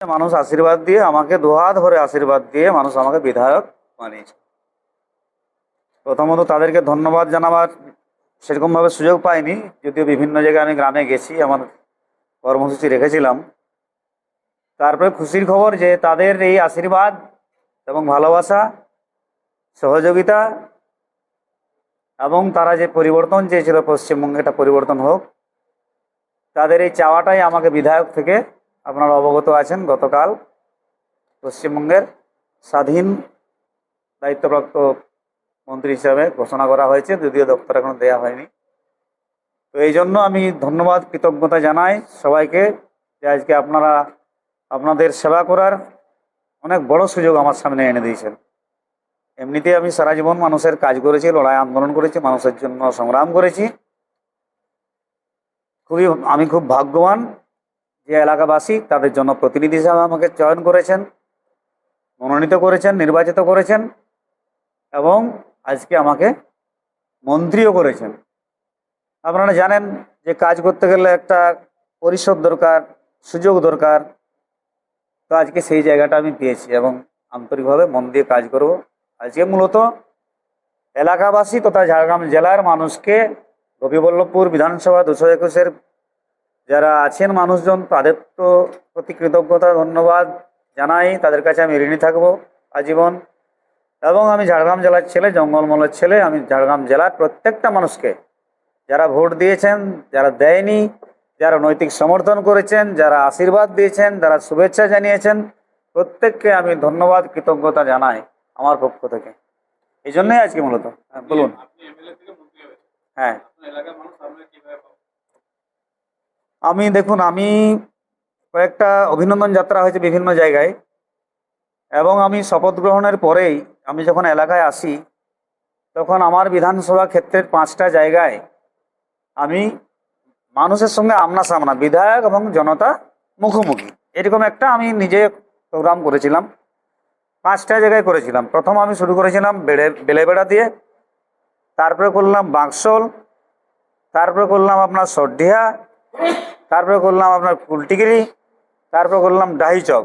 মানুষ আশীর্বাদ দিয়ে আমাকে দুহাত ভরে আশীর্বাদ দিয়ে মানুষ আমাকে বিধায়ক বানিয়েছে। প্রথমত তাদেরকে ধন্যবাদ জানাবার সেরকমভাবে সুযোগ পাইনি, যদিও বিভিন্ন জায়গায় আমি গ্রামে গেছি, আমার কর্মসূচি রেখেছিলাম। তারপরে খুশির খবর যে তাদের এই আশীর্বাদ এবং ভালোবাসা, সহযোগিতা এবং তারা যে পরিবর্তন চেয়েছিল পশ্চিমবঙ্গে একটা পরিবর্তন হোক, তাদের এই চাওয়াটাই আমাকে বিধায়ক থেকে, আপনারা অবগত আছেন, গতকাল পশ্চিমবঙ্গের স্বাধীন দায়িত্বপ্রাপ্ত মন্ত্রী হিসাবে ঘোষণা করা হয়েছে, যদিও দপ্তর এখনো দেওয়া হয়নি। তো এই জন্য আমি ধন্যবাদ কৃতজ্ঞতা জানাই সবাইকে যে আজকে আপনারা আপনাদের সেবা করার অনেক বড় সুযোগ আমার সামনে এনে দিয়েছেন। এমনিতে আমি সারা জীবন মানুষের কাজ করেছি, লড়াই আন্দোলন করেছি, মানুষের জন্য সংগ্রাম করেছি। আমি খুব ভাগ্যবান যে এলাকাবাসী তাদের জন্য প্রতিনিধি হিসাবে আমাকে চয়ন করেছেন, মনোনীত করেছেন, নির্বাচিত করেছেন এবং আজকে আমাকে মন্ত্রীও করেছেন। আপনারা জানেন যে কাজ করতে গেলে একটা পরিষদ দরকার, সুযোগ দরকার। তো আজকে সেই জায়গাটা আমি পেয়েছি এবং আন্তরিকভাবে মন দিয়ে কাজ করব। আজকে মূলত এলাকাবাসী তথা ঝাড়গ্রাম জেলার মানুষকে, গোপীবল্লভপুর বিধানসভা 221-এর যারা আছেন মানুষজন, তাদের তো প্রতি কৃতজ্ঞতা ধন্যবাদ জানাই। তাদের কাছে আমি ঋণী থাকবো আজীবন। এবং আমি ঝাড়গ্রাম জেলার ছেলে, জঙ্গলমহলের ছেলে, আমি ঝাড়গ্রাম জেলার প্রত্যেকটা মানুষকে, যারা ভোট দিয়েছেন, যারা দেয়নি, যারা নৈতিক সমর্থন করেছেন, যারা আশীর্বাদ দিয়েছেন, যারা শুভেচ্ছা জানিয়েছেন, প্রত্যেককে আমি ধন্যবাদ কৃতজ্ঞতা জানাই আমার পক্ষ থেকে। এই জন্যই আজকে মূলত। বলুন। হ্যাঁ, আমি দেখুন, আমি কয়েকটা অভিনন্দন যাত্রা হয়েছে বিভিন্ন জায়গায় এবং আমি শপথ গ্রহণের পরেই আমি যখন এলাকায় আসি তখন আমার বিধানসভা ক্ষেত্রের 5টা জায়গায় আমি মানুষের সঙ্গে আমনা সামনা, বিধায়ক এবং জনতা মুখোমুখি, এরকম একটা আমি নিজে প্রোগ্রাম করেছিলাম। 5টা জায়গায় করেছিলাম। প্রথম আমি শুরু করেছিলাম বেলেবেড়া দিয়ে, তারপরে করলাম বাঁকশোল, তারপরে করলাম আপনার সরডিহা, তারপরে করলাম আপনার কুলটিগিরি, তারপরে করলাম ডাহিচক।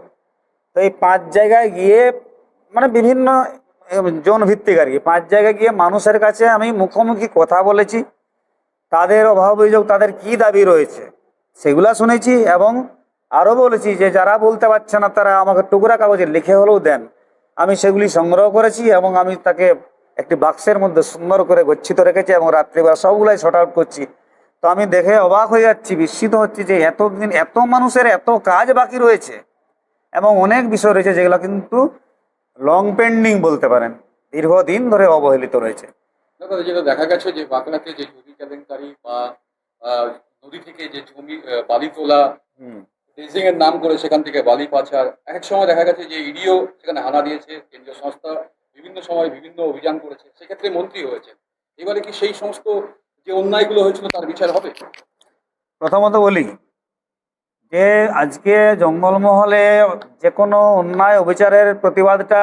তো এই 5 জায়গায় গিয়ে মানে বিভিন্ন জোন ভিত্তিক আর কি 5 জায়গায় গিয়ে মানুষের কাছে আমি মুখোমুখি কথা বলেছি। তাদের অভাব অভিযোগ, তাদের কি দাবি রয়েছে সেগুলা শুনেছি এবং আরও বলেছি যে যারা বলতে পারছে না তারা আমাকে টুকরা কাগজে লিখে হলেও দেন। আমি সেগুলি সংগ্রহ করেছি এবং আমি তাকে একটি বাক্সের মধ্যে সুন্দর করে গচ্ছিত রেখেছি এবং রাত্রিবেলা সবগুলাই শর্ট আউট করছি। তো আমি দেখে অবাক হয়ে যাচ্ছি, বিস্মিত হচ্ছি যে এতদিন এত মানুষের এত কাজ বাকি রয়েছে এবং অনেক বিষয় রয়েছে যেগুলো কিন্তু লং পেন্ডিং বলতে পারেন, দীর্ঘদিন ধরে অবহেলিত রয়েছে। যেটা দেখা গেছে যে বাঁকুড়াতে যে জমি কেলেঙ্কারি বা নদী থেকে যে জমি বালি তোলা, ড্রেজিং এর নাম করে সেখান থেকে বালি পাচার, এক সময় দেখা গেছে যে ইডিও সেখানে হানা দিয়েছে, কেন্দ্রীয় সংস্থা বিভিন্ন সময় বিভিন্ন অভিযান করেছে, সেক্ষেত্রে মন্ত্রী হয়েছে। এবারে কি সেই সমস্ত যে অন্যায়গুলো হয়েছিল তার বিচার হবে? প্রথমত বলি যে আজকে জঙ্গলমহলে যে কোনো অন্যায় অবিচারের প্রতিবাদটা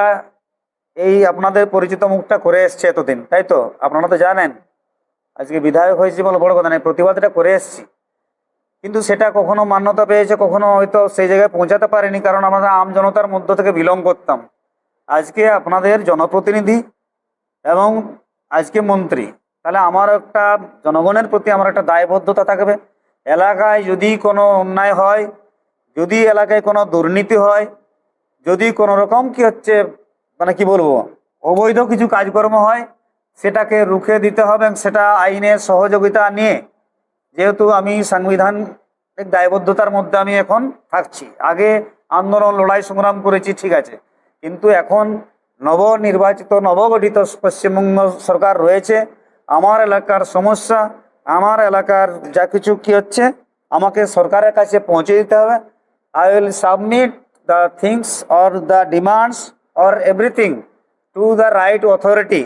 এই আপনাদের পরিচিত মুখটা করে এসছে এতদিন, তাই তো? আপনারা তো জানেন আজকে বিধায়ক হয়েছি বলে বড় কথা নেই, প্রতিবাদটা করে এসছি। কিন্তু সেটা কখনো মান্যতা পেয়েছে, কখনো হয়তো সেই জায়গায় পৌঁছাতে পারেনি, কারণ আমরা আম জনতার মধ্য থেকে বিলং করতাম। আজকে আপনাদের জনপ্রতিনিধি এবং আজকে মন্ত্রী, তাহলে আমার একটা জনগণের প্রতি আমার একটা দায়বদ্ধতা থাকবে। এলাকায় যদি কোনো অন্যায় হয়, যদি এলাকায় কোনো দুর্নীতি হয়, যদি কোনো রকম কি হচ্ছে মানে কি বলবো অবৈধ কিছু কাজকর্ম হয়, সেটাকে রুখে দিতে হবে এবং সেটা আইনের সহযোগিতা নিয়ে, যেহেতু আমি সাংবিধানিক দায়বদ্ধতার মধ্যে আমি এখন থাকছি। আগে আন্দোলন লড়াই সংগ্রাম করেছি, ঠিক আছে, কিন্তু এখন নবনির্বাচিত নবগঠিত পশ্চিমবঙ্গ সরকার রয়েছে। আমার এলাকার সমস্যা, আমার এলাকার যা কিছু কি হচ্ছে আমাকে সরকারের কাছে পৌঁছে দিতে হবে। I will submit the things or the demands or everything to the right authority.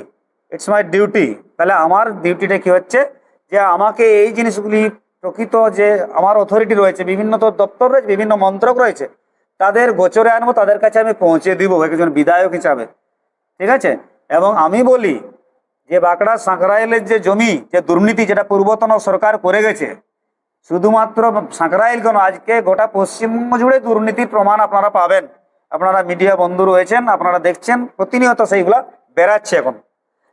It's my duty. তাহলে আমার ডিউটিটা কি হচ্ছে যে আমাকে এই জিনিসগুলি প্রকৃত যে আমার অথরিটি রয়েছে, বিভিন্ন তো দপ্তর রয়েছে, বিভিন্ন মন্ত্রক রয়েছে, তাদের গোচরে আনবো, তাদের কাছে আমি পৌঁছে দিব একজন বিধায়ক হিসাবে, ঠিক আছে। এবং আমি বলি যে বাঁকড়া সাঁকরাইলের যে জমি যে দুর্নীতি যেটা পূর্বতন সরকার করে গেছে, শুধুমাত্র সাঁকরাইল কেন, আজকে গোটা পশ্চিমবঙ্গ জুড়ে দুর্নীতির প্রমাণ আপনারা পাবেন। আপনারা মিডিয়া বন্ধু রয়েছেন, আপনারা দেখছেন প্রতিনিয়ত সেইগুলা বেরাচ্ছে এখন।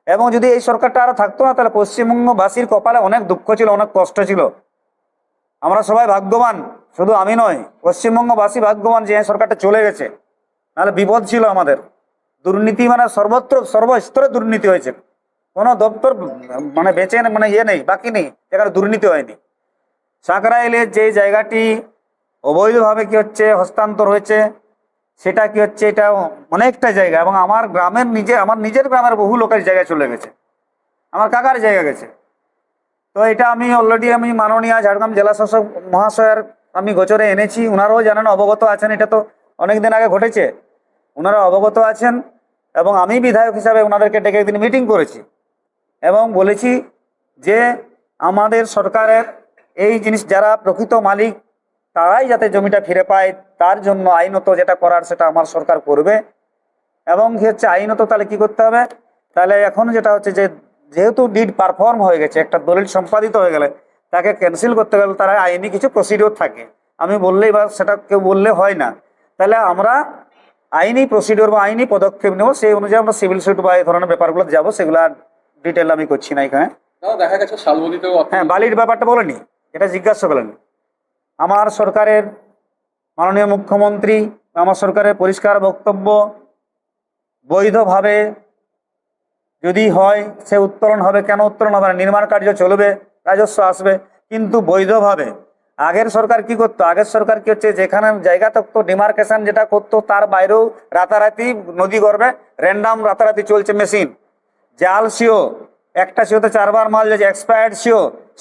এবং যদি এই সরকারটা আরো থাকতো না, তাহলে পশ্চিমবঙ্গবাসীর কপালে অনেক দুঃখ ছিল, অনেক কষ্ট ছিল। আমরা সবাই ভাগ্যবান, শুধু আমি নয়, পশ্চিমবঙ্গবাসী ভাগ্যবান যে এই সরকারটা চলে গেছে, নাহলে বিপদ ছিল আমাদের। দুর্নীতি মানে সর্বত্র সর্বস্তরে দুর্নীতি হয়েছে, কোনো দপ্তর মানে বেঁচে মানে নেই, বাকি নেই যেখানে দুর্নীতি হয়নি। সাঁকরাইলের যে জায়গাটি অবৈধভাবে কি হচ্ছে হস্তান্তর হয়েছে, সেটা কি হচ্ছে, এটা অনেকটা জায়গা, এবং আমার নিজের গ্রামের বহু লোকের জায়গায় চলে গেছে, আমার কাকার জায়গা গেছে। তো এটা আমি অলরেডি মাননীয় ঝাড়গ্রাম জেলা শাসক মহাশয়ের আমি গোচরে এনেছি, ওনারাও জানেন, অবগত আছেন, এটা তো অনেকদিন আগে ঘটেছে, ওনারা অবগত আছেন। এবং আমি বিধায়ক হিসাবে ওনাদেরকে ডেকে একদিন মিটিং করেছি এবং বলেছি যে আমাদের সরকারের এই জিনিস, যারা প্রকৃত মালিক তারাই যাতে জমিটা ফিরে পায়, তার জন্য আইনত যেটা করার সেটা আমার সরকার করবে। এবং কি হচ্ছে আইনত তাহলে কি করতে হবে, তাহলে এখন যেটা হচ্ছে যে যেহেতু ডিড পারফর্ম হয়ে গেছে, একটা দলিল সম্পাদিত হয়ে গেলে তাকে ক্যান্সেল করতে গেলে তারা আইনি কিছু প্রসিডিওর থাকে, আমি বললেই বা সেটা কেউ বললে হয় না। তাহলে আমরা আইনি প্রসিডিওর বা আইনি পদক্ষেপ নেব, সেই অনুযায়ী আমরা সিভিল সুট বা এই ধরনের ব্যাপারগুলো যাবো, সেগুলো ডিটেল আমি করছি না এখানে। দেখা গেছে শালবনিতেও হ্যাঁ, বালির ব্যাপারটা বলেনি, এটা জিজ্ঞাসা করলেন। আমার সরকারের মাননীয় মুখ্যমন্ত্রী, আমার সরকারের পরিষ্কার বক্তব্য, বৈধভাবে যদি হয় সে উত্তোলন হবে। কেন উত্তোলন হবে না? নির্মাণ কার্য চলবে, রাজস্ব আসবে, কিন্তু বৈধভাবে। আগের সরকার কি করতো, আগের সরকার কি হচ্ছে, যেখানে জায়গা থাকতো ডিমার্কেশন যেটা করতো, তার বাইরেও রাতারাতি নদী গর্ভে র্যান্ডাম রাতারাতি চলছে মেশিন, জাল সিও, একটা সিওতে 4 বার মাল যাচ্ছে, এক্সপায়ার্ড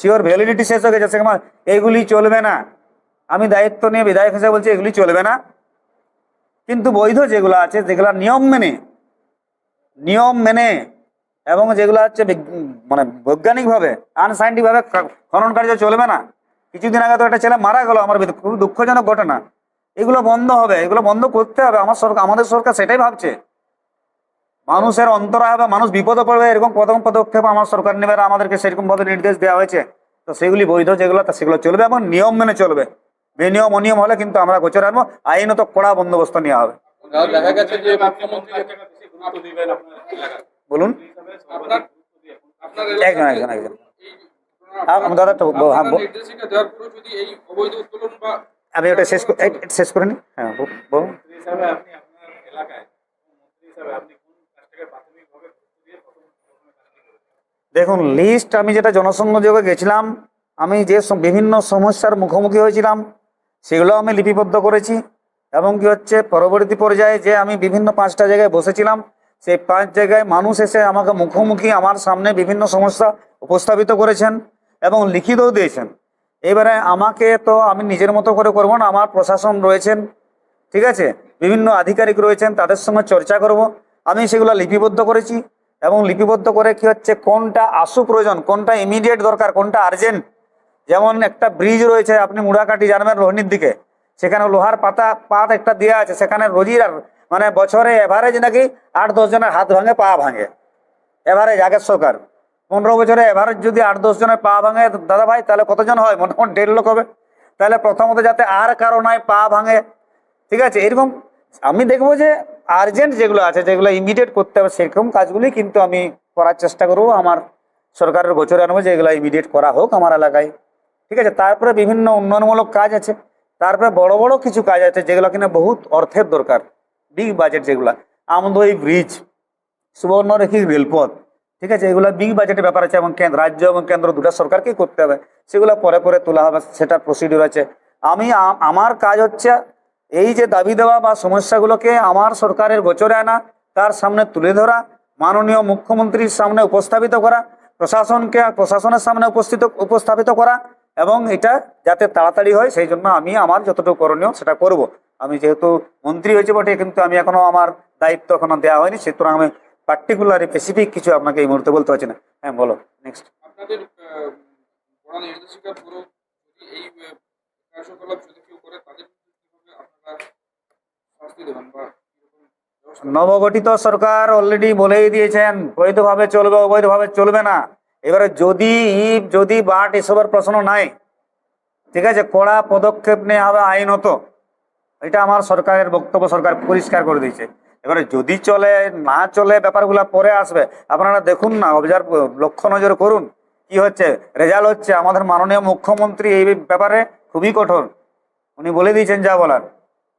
সিওর ভ্যালিডিটি শেষ হয়ে গেছে, সেখানে এইগুলি চলবে না। আমি দায়িত্ব নিয়ে বিধায়ক হিসেবে বলছি এগুলি চলবে না। কিন্তু বৈধ যেগুলো আছে, যেগুলা নিয়ম মেনে এবং যেগুলো হচ্ছে মানে বৈজ্ঞানিকভাবে আনসাইন্টিফিকভাবে খনন কার্য চলবে না। কিছুদিন আগে তো একটা ছেলে মারা গেল আমার ভিতরে, খুব দুঃখজনক ঘটনা। এগুলো বন্ধ হবে, এগুলো বন্ধ করতে হবে। আমাদের সরকার সেটাই ভাবছে, মানুষের অন্তরায় হবে, মানুষ বিপদে পড়বে, এরকম প্রথম পদক্ষেপ আমার সরকার নেবে, আর আমাদেরকে সেরকম ভাবে নির্দেশ দেওয়া হয়েছে। তো সেগুলি বৈধ যেগুলো, সেগুলো চলবে এবং নিয়ম মেনে চলবে। বেনিয়ম অনিয়ম হলে কিন্তু আমরা গোচরে আনবো, আইনত কড়া বন্দোবস্ত নেওয়া হবে। দেখা গেছে যে মুখ্যমন্ত্রী বলুন, আপনার আপনার একজন একজন একজন দাদা একটু হ্যাঁ, নির্দেশিকা দেওয়ার পরে যদি এই অবৈধ উত্তোলন বা আমি ওটা শেষ করে নি। হ্যাঁ, বলুন। হিসাবে আপনি আপনার এলাকায় মন্ত্রী হিসাবে আপনি কোন কাজটাকে প্রাথমিকভাবে গুরুত্ব দিয়ে প্রথম কাজটি করেছেন? দেখুন, লিস্ট আমি যেটা জনসংযোগে গেছিলাম, আমি যে বিভিন্ন সমস্যার মুখোমুখি হয়েছিলাম সেগুলো আমি লিপিবদ্ধ করেছি। এবং কি হচ্ছে পরবর্তী পর্যায়ে যে আমি বিভিন্ন 5টা জায়গায় বসেছিলাম, সেই 5 জায়গায় মানুষ এসে আমাকে মুখোমুখি আমার সামনে বিভিন্ন সমস্যা উপস্থাপিত করেছেন এবং লিখিতও দিয়েছেন। এবারে আমাকে তো আমি নিজের মতো করে করবো না, আমার প্রশাসন রয়েছেন, ঠিক আছে, বিভিন্ন আধিকারিক রয়েছেন, তাদের সঙ্গে চর্চা করব। আমি সেগুলো লিপিবদ্ধ করেছি এবং লিপিবদ্ধ করে কি হচ্ছে কোনটা আশু প্রয়োজন, কোনটা ইমিডিয়েট দরকার, কোনটা আর্জেন্ট। যেমন একটা ব্রিজ রয়েছে, আপনি মুড়াকাটি জানবেন রোহিণীর দিকে, সেখানে লোহার পাত একটা দেওয়া আছে, সেখানে রোজই মানে বছরে এভারেজ নাকি 8-10 জনের হাত ভাঙে, পা ভাঙে, এভারেজ আগের সরকার। 15 বছরে এভারেজ যদি 8-10 জনের পা ভাঙে দাদা ভাই, তাহলে কতজন হয়? মোটামুটি 1.5 লক্ষ হবে। তাহলে প্রথমত যাতে আর কারো নাই পা ভাঙে, ঠিক আছে, এরকম আমি দেখবো যে আর্জেন্ট যেগুলো আছে, যেগুলো ইমিডিয়েট করতে হবে, সেরকম কাজগুলি কিন্তু আমি করার চেষ্টা করবো, আমার সরকারের গোচরে আনবো যে এগুলো ইমিডিয়েট করা হোক আমার এলাকায়, ঠিক আছে। তারপরে বিভিন্ন উন্নয়নমূলক কাজ আছে, তারপরে বড় বড় কিছু কাজ আছে যেগুলো কিনা বহুত অর্থের দরকার, বিগ বাজেট, যেগুলো আমদই ব্রিজ, সুবর্ণরেখী রেলপথ, ঠিক আছে, এগুলো বিগ বাজেটের ব্যাপার আছে এবং রাজ্য এবং কেন্দ্র দুটো সরকারকেই করতে হবে, সেগুলো পরে পরে তোলা হবে, সেটা প্রসিডিউর আছে। আমার কাজ হচ্ছে এই যে দাবি দেওয়া বা সমস্যাগুলোকে আমার সরকারের গোচরে আনা, তার সামনে তুলে ধরা, মাননীয় মুখ্যমন্ত্রীর সামনে উপস্থাপিত করা, প্রশাসনের সামনে উপস্থাপিত করা, এবং এটা যাতে তাড়াতাড়ি হয় সেই জন্য আমি আমার যতটুকু করণীয় সেটা করব। আমি যেহেতু মন্ত্রী হয়েছি বটে, কিন্তু আমি এখনো আমার দায়িত্ব এখনো দেওয়া হয়নি, সুতরাং আমি পার্টিকুলার স্পেসিফিক কিছু আপনাকে এই মুহূর্তে বলতে পারছি না। হ্যাঁ, বলো নেক্সট। আপনাদের পড়া নির্দেশিকার পুরো যদি এই কার্যকলাপ যদি কেউ করে তাদের কিভাবে আপনারা শাস্তি দেবেন বা কিরকম ব্যবস্থা? নবগঠিত সরকার অলরেডি বলেই দিয়েছেন বৈধভাবে চলবে, অবৈধভাবে চলবে না। এবারে যদি বাট এসবের প্রশ্ন নাই, ঠিক আছে, কড়া পদক্ষেপ নেওয়া হবে আইনত। এটা আমার সরকারের বক্তব্য, সরকার পরিষ্কার করে দিয়েছে। এবারে যদি চলে না চলে ব্যাপারগুলো পরে আসবে। আপনারা দেখুন না, অবজার্ভ লক্ষ্য নজর করুন কি হচ্ছে, রেজাল্ট হচ্ছে। আমাদের মাননীয় মুখ্যমন্ত্রী এই ব্যাপারে খুবই কঠোর, উনি বলে দিয়েছেন যা বলার।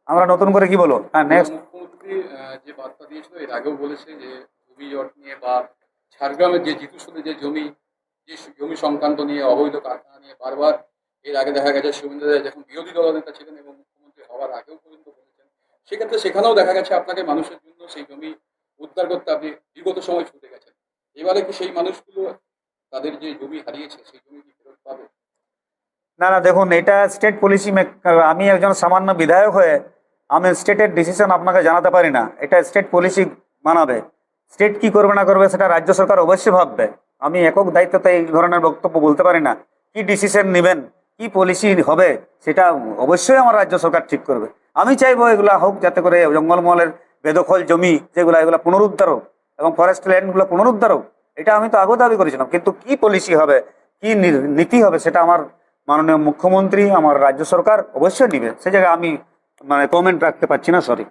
আমরা নতুন করে কি বলবো? হ্যাঁ, নেক্সট। মুখ্যমন্ত্রী যে বার্তা দিয়েছিল এর আগেও বলেছে যে জমি জট নিয়ে বা ঝাড়গ্রামের যে জিতুসুলে যে জমি সংক্রান্ত নিয়ে অবৈধ কারখানা নিয়ে বারবার এর আগে দেখা গেছে শুভেন্দু রায় যখন বিরোধী দলনেতা ছিলেন এবং মুখ্যমন্ত্রী হওয়ার আগেও পর্যন্ত বলেছেন, সেক্ষেত্রে সেখানেও দেখা গেছে আপনাকে মানুষের জন্য সেই জমি উদ্ধার করতে আপনি বিগত সময় ছুটে গেছেন। এবারে কি সেই মানুষগুলো তাদের যে জমি হারিয়েছে সেই জমি কি ফেরত পাবে? না না, দেখুন, এটা স্টেট পলিসি মেকার। আমি একজন সামান্য বিধায়ক হয়ে আমি স্টেটের ডিসিশন আপনাকে জানাতে পারি না। এটা স্টেট পলিসি বানাবে। স্টেট কি করবে না করবে সেটা রাজ্য সরকার অবশ্যই ভাববে। আমি একক দায়িত্বতে এই ধরনের বক্তব্য বলতে পারি না। কি ডিসিশন নেবেন, কি পলিসি হবে, সেটা অবশ্যই আমার রাজ্য সরকার ঠিক করবে। আমি চাইবো এগুলা হোক, যাতে করে জঙ্গলমহলের বেদখল জমি যেগুলো, এগুলো পুনরুদ্ধার হোক এবং ফরেস্ট ল্যান্ডগুলো পুনরুদ্ধার হোক। এটা আমি তো আগেও দাবি করেছিলাম, কিন্তু কি পলিসি হবে, কি নীতি হবে, সেটা আমার মাননীয় মুখ্যমন্ত্রী, আমার রাজ্য সরকার অবশ্যই নিবে। সে জায়গায় আমি কমেন্ট রাখতে পারছি না, সরি।